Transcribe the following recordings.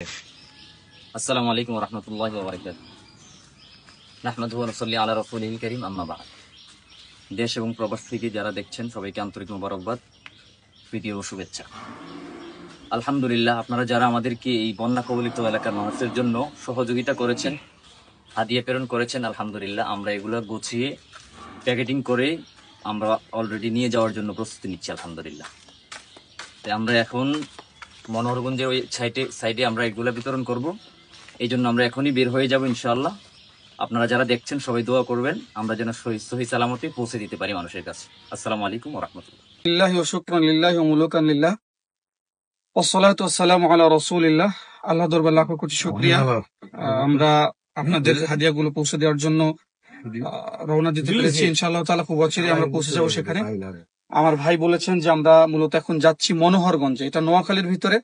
আসসালামু আলাইকুম ওয়া রাহমাতুল্লাহি ওয়া বারাকাতুহু। নাহমাদুহু ওয়া নুসাল্লি আলা রাসূলিল কারীম, আম্মা বা'দ। দেশ এবং প্রবাস থেকে যারা দেখছেন সবাইকে আন্তরিক মোবারকবাদ, প্রীতি ও শুভেচ্ছা। আলহামদুলিল্লাহ, আপনারা যারা আমাদেরকে এই বন্যা কবলিত এলাকার মানুষের জন্য সহযোগিতা করেছেন, হাদিয়া প্রেরণ করেছেন, আলহামদুলিল্লাহ আমরা এগুলো গুছিয়ে প্যাকেটিং করে আমরা অলরেডি নিয়ে যাওয়ার জন্য প্রস্তুতি নিচ্ছি আলহামদুলিল্লাহ। তাই আমরা এখন মনোহরগঞ্জের ওই সাইডে আমরা এগুলো বিতরণ করব। এই জন্য আমরা এখনই বের হয়ে যাব ইনশাআল্লাহ। আপনারা যারা দেখছেন সবাই দোয়া করবেন আমরা যেন সহি সালামতে পৌঁছে দিতে পারি মানুষের কাছে। আসসালামু আলাইকুম ওয়া রাহমাতুল্লাহ। লিল্লাহি ওয়া শুকরান লিল্লাহি ওয়া মুলুকান লিল্লাহ ওয়াসসালাতু ওয়াসসালামু আলা রাসূলিল্লাহ। আল্লাহ দরবার লাখো কোটি শুকরিয়া। আমরা আপনাদের হাদিয়াগুলো পৌঁছে দেওয়ার জন্য রওনা দিতে পেরেছি। ইনশাআল্লাহ তাআলা খুব অচিরেই আমরা পৌঁছে যাব সেখানে। আমার ভাই বলেছেন যে আমরা মূলত এখন যাচ্ছি মনোহরগঞ্জে, এটা নোয়াখালীর ভিতরে,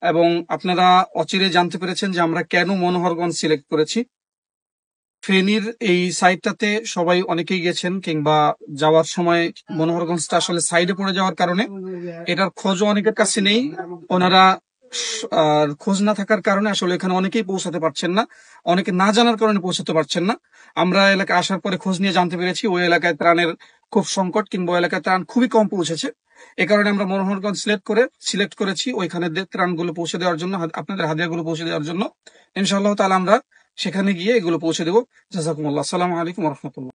এবং আপনারা অচিরে জানতে পেরেছেন যে আমরা কেন মনোহরগঞ্জ সিলেক্ট করেছি। ফেনীর এই সাইডটাতে সবাই অনেকেই গেছেন, কিংবা যাওয়ার সময় মনোহরগঞ্জটা আসলে সাইডে পড়ে যাওয়ার কারণে এটার খোঁজও অনেকের কাছে নেই। ওনারা খোঁজ না থাকার কারণে আসলে এখানে অনেকেই পৌঁছাতে পারছেন না, অনেকে না জানার কারণে পৌঁছাতে পারছেন না। আমরা এলাকায় আসার পরে খোঁজ নিয়ে জানতে পেরেছি ওই এলাকায় ত্রাণের খুব সংকট, কিংবা ওই এলাকায় ত্রাণ খুবই কম পৌঁছেছে। এ কারণে আমরা মনোহরগঞ্জ সিলেক্ট করেছি ওইখানে ত্রাণগুলো পৌঁছে দেওয়ার জন্য, আপনাদের হাদিয়াগুলো পৌঁছে দেওয়ার জন্য। ইনশাআল্লাহ তাআলা আমরা সেখানে গিয়ে এগুলো পৌঁছে দেবো। জাযাকুমুল্লাহ। আসসালামু আলাইকুম ওয়া রাহমাতুল্লাহ।